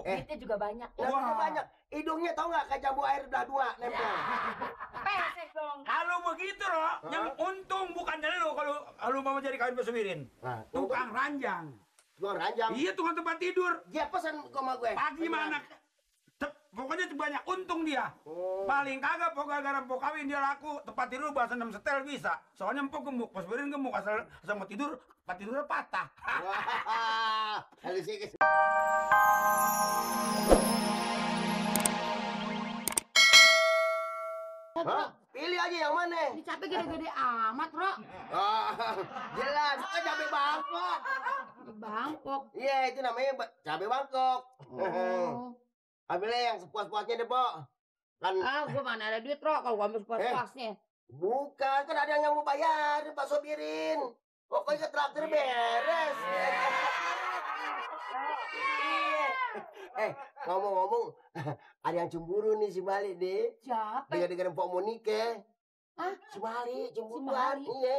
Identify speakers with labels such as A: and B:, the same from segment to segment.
A: duitnya juga banyak.
B: Duitnya banyak. Hidungnya tau nggak kayak jambu air udah 2 nempel.
A: Pesek dong.
C: Kalau begitu loh, yang untung bukan lu kalau mau jadi kawin pesuwirin. Tukang ranjang.
B: Tukang ranjang?
C: Iya, tukang tempat tidur.
B: Dia pesan sama gue.
C: Pagi mana? Pokoknya banyak untung dia. Paling kagak gara-gara empok kawin dia laku. Tempat tidur bahasa 6 setel bisa. Soalnya empok gemuk, pesuwirin gemuk. Asal mau tidur, tempat tidurnya patah.
B: Wah, halus sih. Pilih aja yang mana?
A: Ini capek gede-gede amat, Bro.
B: Jelas, kan cabai Bangkok.
A: Bangkok.
B: Iya, itu namanya cabai Bangkok. Ambilnya yang sepuas-puasnya deh, Pok. Kan
A: Gua mana ada duit, Bro, kalau gua ambil sepuas-puasnya.
B: bukan, kan ada yang mau bayar, Pak Sobirin. Pokoknya traktir beres. Ngomong-ngomong, ada yang cemburu nih si Mali deh.
A: Siapa?
B: Dengar-dengar Mpok mau nikah.
A: Hah?
B: Si Mali cemburu.
A: Si Mali?
B: Iya.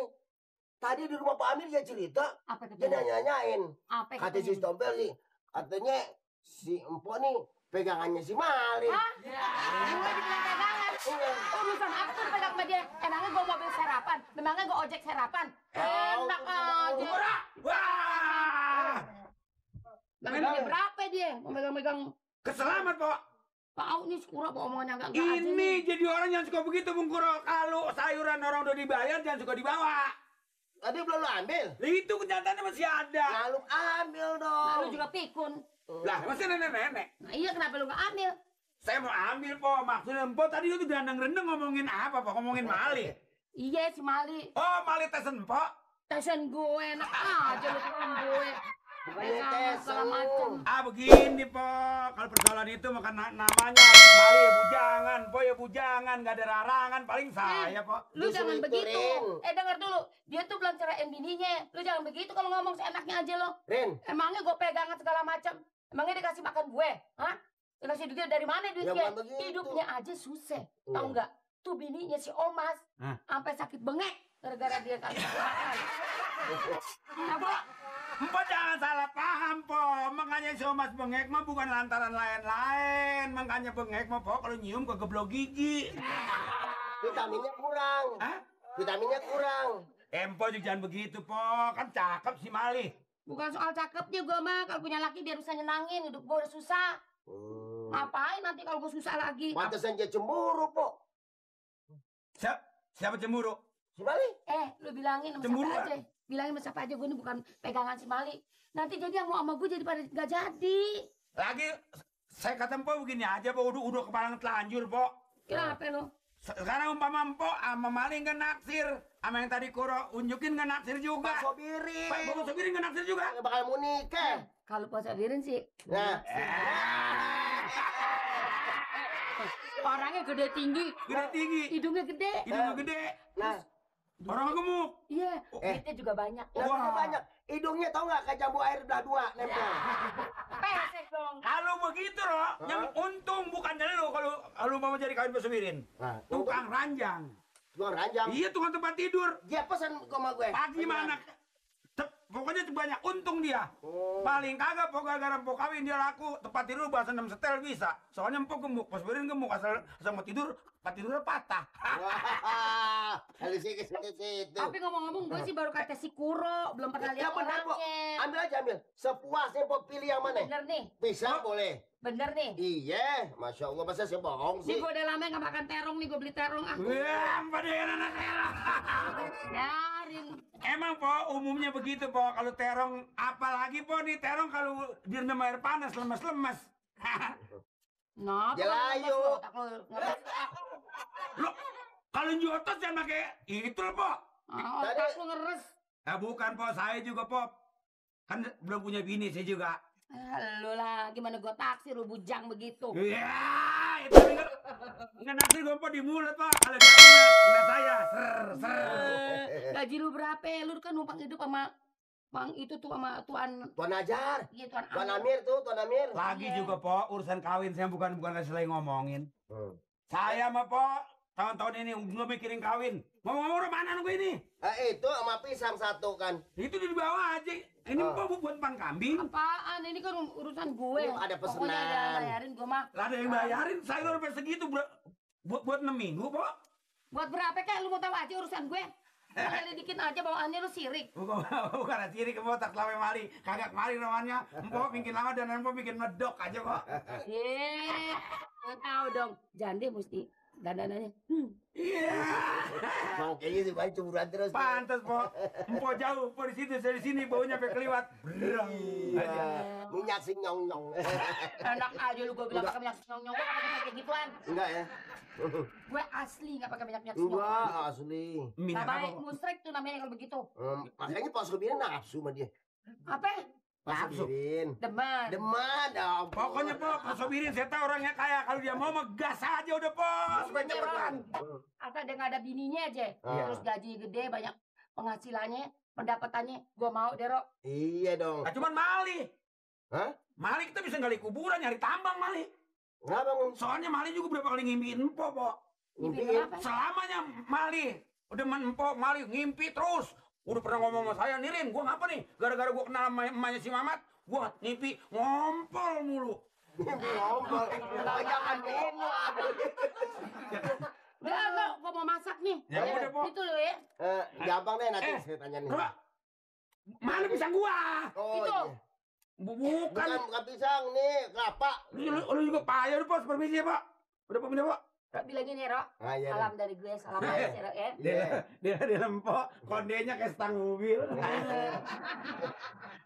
B: Tadi di rumah Pak Amir dia cerita,
A: Apa
B: dia nanya-nanyain.
A: Apa
B: Kata si Stompel sih, katanya si Mpok nih pegangannya si Mali.
A: Hah? Gue dibilang pegangan. Urusan apa tuh pegang sama dia? Emangnya gue mobil serapan? Memangnya gue ojek serapan? Enak aja.
C: Wah!
A: Memangnya berapa dia? Mau megang-megang.
C: Keselamat, Pok.
A: Tahu nih Skura omongan yang
C: Ini jadi orang yang suka begitu, Bung Kuro. Kalau sayuran orang udah dibayar, jangan suka dibawa.
B: Tadi belum lu ambil?
C: Itu kenyataannya masih ada.
B: Nah, lu ambil dong.
A: Lalu juga pikun.
C: Lah, masih nenek-nenek.
A: Nah iya, kenapa lu gak ambil?
C: Saya mau ambil, Po. Maksudnya, Po, tadi itu dandang-rendeng ngomongin apa, Po? Ngomongin Mali.
A: Iya si Mali.
C: Oh, Mali tesen, Po.
A: Tesen gue enak aja lu temen gue.
B: Bukannya
A: Pegangan segala macem.
C: Begini, Po. Kalau persoalan itu makan namanya Mali ya bujangan, Po ya bujangan, gak ada larangan, paling saya, Po.
A: Lu jangan
B: Justru itu,
A: begitu.
B: Rin.
A: Dengar dulu. Dia tuh belum ceraiin bininya. Lu jangan begitu kalau ngomong seenaknya aja lo.
B: Rin,
A: Emangnya gue pegangan segala macam? Emangnya dikasih makan gue? Hah? Dikasih duitnya dari mana duitnya?
B: bukan begitu.
A: Hidupnya aja susah. Tahu nggak? Tuh bininya si Omas sampai sakit bengek gara-gara dia kasih makan. Apa?
C: Empo jangan salah paham, Po. Makanya si Omas bengek mah bukan lantaran lain-lain. Makanya bengek mah, Po, kalau nyium kegeblok gigi.
B: vitaminnya kurang.
C: Hah?
B: Vitaminnya kurang.
C: Empo juga jangan begitu, Po. Kan cakep si Mali.
A: Bukan soal cakepnya gue mah. Kalau punya laki biar bisa nyenangin. Hidup gue udah susah. Ngapain nanti kalau gue susah lagi?
B: Pantesan dia cemburu, Po.
C: Siapa cemburu?
B: Si Mali?
A: Lu bilangin sama
C: Cemburu,
A: siapa aja. Bilangin sama siapa aja gue ini bukan pegangan si Mali. Nanti jadi yang mau sama gue jadi pada gak jadi.
C: Lagi, saya kata Empo begini aja, Po. Udah kepala telanjur, Po.
A: Kenapa lo?
C: Sekarang umpama Empo sama Mali nggak naksir. Sama yang tadi Kuro unjukin nggak naksir juga.
B: Pak Sobirin.
C: Pak Sobirin nggak naksir juga.
B: Nggak bakal mau nikah.
A: Kalau Pak Sabirin sih.
B: Nah.
A: Orangnya gede tinggi.
C: Gede tinggi.
A: Hidungnya gede.
C: Hidungnya gede.
B: Nah.
C: Orang gemuk.
A: Iya. Duitnya juga banyak.
B: Duitnya banyak. Hidungnya tau nggak kayak jambu air udah 2 nempel.
A: Pesek dong.
C: Kalau begitu loh, yang untung bukan lu kalau mau jadi kawin pesuwirin. Tukang ranjang.
B: Tukang ranjang?
C: Iya, tukang tempat tidur.
B: Dia pesan sama gue.
C: Pagi mana? Pokoknya banyak untung dia. Paling kagak gara-gara empok kawin dia laku. Tempat tidur bahasa 6 setel bisa. Soalnya empok gemuk, pesuwirin gemuk. Asal mau tidur, tempat tidurnya patah.
B: Wah, halus sih ke situ.
A: Tapi ngomong-ngomong gue sih baru kata si Kuro. Belum pernah lihat
B: bener, Po.
A: orangnya.
B: Ambil aja, ambil. Sepuasnya, Po, pilih yang mana?
A: Bener nih.
B: Bisa, boleh.
A: Bener nih.
B: Iya, Masya Allah, masa saya bohong
A: Nih
B: sih?
A: gue udah lama gak makan terong nih. Gue beli terong.
C: Wah, pada anak terong.
A: Biarin.
C: Emang, Po, umumnya begitu, Po. Kalau terong, apalagi, Po, nih terong kalau direndam air panas, lemes-lemes.
A: Nah,
B: Jelayu.
C: Lo, kalau nyotos jangan pakai itu loh, Po.
A: Otak lu ngeres.
C: Bukan, Po. Saya juga, Po. Kan belum punya bini, saya juga.
A: Lu lah, gimana gue taksir lu bujang begitu.
C: Iya, itu nggak naksir gue, Po, di mulut, Po. Kalau dia ngeliat saya,
A: Gaji lu berapa? Lu kan numpang hidup sama Bang itu tuh sama Tuan
B: Ajar.
A: Iya, Tuan
B: Amir tuh, Tuan Amir.
C: Lagi juga, Po, urusan kawin saya bukan lagi ngomongin. Saya mah, Po, tahun-tahun ini gue mikirin kawin. Ngomong-ngomong mana gue ini?
B: Itu sama pisang satu kan.
C: Itu di bawah aja. Ini empok buat pan kambing.
A: Apaan? Ini kan urusan gue.
B: Ini ada pesanan.
A: Pokoknya ada yang bayarin gue mah.
C: Lah ada yang bayarin sayur sampai segitu buat 6 minggu, Pok.
A: Buat berapa kek lu mau tahu aja urusan gue? Kali dikit aja bawaannya lu sirik.
C: Bukan sirik kemo tak lawe mari. Kagak mari namanya. Empok bikin lama dan empok bikin medok aja kok.
A: Nggak tahu dong. Jande mesti dandanannya.
C: Iya.
B: Makanya si bayi cemburuan terus.
C: Pantes, Pok. Empok jauh, Pok di situ, dari sini baunya sampai keliwat. Berang aja.
B: Minyak si nyong-nyong.
A: Enak aja lu gue bilang pakai minyak nyong-nyong. Gue nggak pakai kayak gituan.
B: Enggak ya?
A: Gue asli nggak pakai minyak nyong.
B: Enggak, asli.
C: Minyak
A: Nggak
C: apa,
A: baik,
C: Pok?
A: musrik tuh namanya kalau begitu.
B: Makanya pas kebirin nafsu sama dia.
A: Apa?
B: Pas
C: Nafsu?
B: kebirin.
A: Demen.
B: Deman dong.
C: Pokoknya, Pok, Pak Sobirin saya tahu orangnya kaya. Kalau dia mau gas aja udah, Pok. Supaya cepetan.
A: Asal dia nggak ada bininya aja.
B: Iya.
A: Terus gaji gede, banyak penghasilannya, pendapatannya. Gue mau deh, Rok.
B: Iya dong.
C: Nah, cuman Mali.
B: Hah?
C: Mali kita bisa gali kuburan, nyari tambang, Mali.
B: Kenapa, Bang?
C: Soalnya Mali juga berapa kali ngimpiin Empok, Pok.
B: Ngimpiin?
A: Apa?
C: Selamanya Mali. Udah Empok, Mali ngimpi terus. Udah pernah ngomong sama saya, Nirin, gua ngapa nih? Gara-gara gua kenal sama emaknya si Mamat, gua ngimpi ngompol mulu.
B: Ngompol. Jangan minum.
A: Udah, gue mau masak nih.
C: Ya udah, Pok.
A: Itu loh ya.
B: Gampang deh nanti saya tanya nih.
C: Coba. Mana pisang gua?
B: Oh,
A: Itu.
B: iya.
C: Bukan.
B: Bukan pisang nih, kelapa.
C: Lu juga payah udah, Pos. Permisi ya, Pak. Udah, Pak, pindah, Pak.
A: Rok bilangin ya, Rok.
B: Ah, iya.
A: Salam dari gue, salam dari si Rok ya.
B: Iya.
C: Dia lempok, kondenya kayak stang mobil.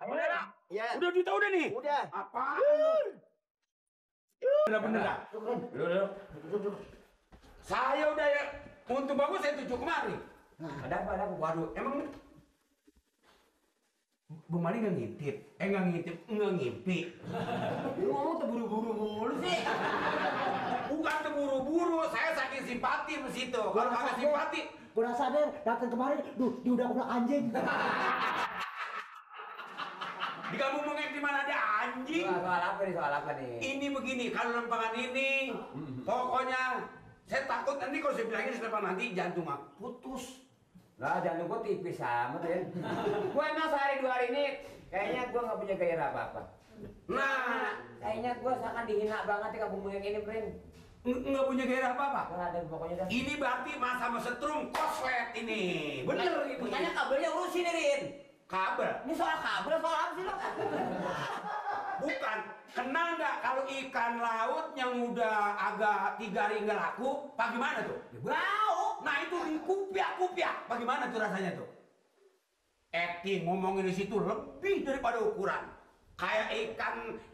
C: Udah, Pak.
B: Iya.
C: Udah juta udah nih.
B: Udah.
C: Apaan? Udah bener dah. Udah. Saya udah ya, untuk bagus saya tuju kemari. Ada apa? Waduh, emang Bu Mali nggak ngintip? Nggak ngintip, nggak ngimpi. Lu ngomong terburu-buru mulu sih. Bukan terburu-buru, saya saking simpati sama situ. Kalau kagak simpati,
D: Gue udah sadar, datang kemarin, dia udah udah anjing.
C: di kampung mengek di mana ada anjing.
E: Soal apa nih?
C: Ini begini, kalau lempangan ini, pokoknya saya takut nanti kalau saya bilangin setelah nanti jantung aku putus.
E: Lah jangan gua tipis amat ya. Gua emang sehari 2 hari ini kayaknya gua nggak punya gairah apa-apa.
C: Nah,
E: Kayaknya gua seakan dihina banget di kampung yang ini, Prin.
C: nggak punya gairah apa-apa.
E: Gua ada pokoknya dah.
C: Ini berarti masa setrum koslet ini. Bener ini.
E: Makanya kabelnya urusin nih, Rin.
C: Kabel.
E: Ini soal kabel, soal apa sih lo?
C: Bukan. Kenal nggak kalau ikan laut yang udah agak 3 hari nggak laku, bagaimana tuh?
E: Bau.
C: Nah itu kupiak. Bagaimana tuh rasanya tuh? Acting ngomongin di situ lebih daripada ukuran. Kayak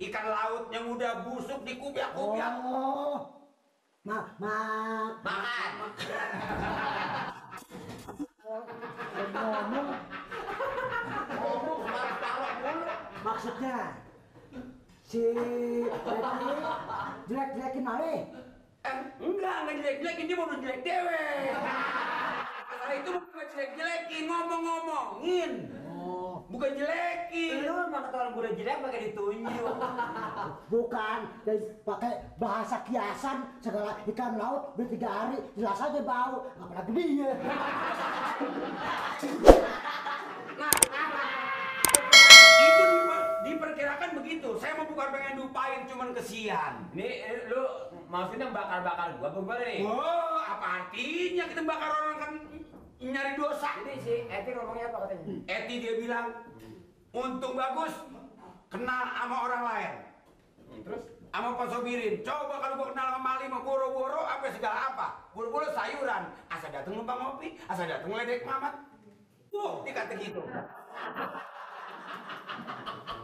C: ikan laut yang udah busuk di kupiak-kupiak.
D: Oh, makan.
E: Ngomong semarang mulu.
D: Maksudnya si Betty jelek-jelekin Mali.
C: Enggak jelek-jelekin, dia mau jelek dewe. Masalah itu bukan jelek-jelekin, ngomong-ngomongin.
D: Oh,
C: Bukan jelekin.
E: Lu emang kata orang gua udah jelek pakai ditunjuk.
D: bukan. Dan pakai bahasa kiasan segala ikan laut udah 3 hari jelas aja bau. Apalagi dia.
C: Nah, itu diperkirakan begitu. Saya mau bukan pengen dupain, cuman kesian.
E: Nih lu maksudnya bakar-bakar gua apa nih?
C: Oh, apa artinya kita bakar orang kan nyari dosa?
E: Ini si Eti ngomongnya apa katanya?
C: Eti dia bilang, untung bagus kenal sama orang lain.
E: Terus?
C: Sama Pak Sobirin. Coba kalau gua kenal sama Mali, sama boro-boro, apa segala apa. Boro-boro sayuran. Asal datang numpang ngopi, asal datang ngeledek Mamat. Dikata gitu.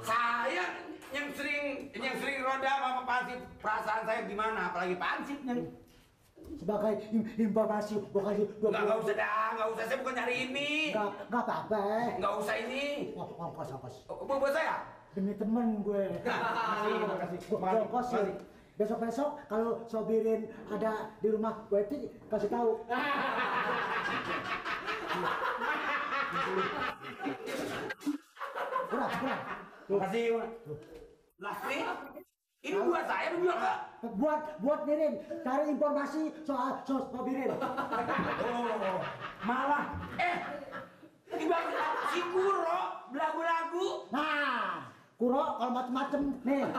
C: Saya yang sering ronda sama Pansip, perasaan saya gimana, apalagi Pansipnya.
D: Sebagai informasi gua kasih 20.
C: Nggak usah dah, nggak usah, saya bukan nyari ini.
D: Nggak apa-apa.
C: Nggak usah ini.
D: Ongkos.
C: Buat saya?
D: Demi temen gue.
C: Makasih.
D: Gue ongkosin. Besok-besok kalau Sobirin ada di rumah Betty kasih tahu. Kurang.
C: Makasih. Lah, nih. Ini buat saya menjual ke?
D: Buat Birin, cari informasi soal Birin.
C: Oh, malah Ibang si Kuro belagu-lagu.
D: Nah, Kuro kalau macem-macem nih.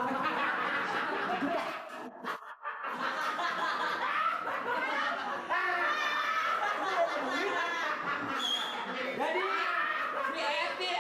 E: Jadi si Eti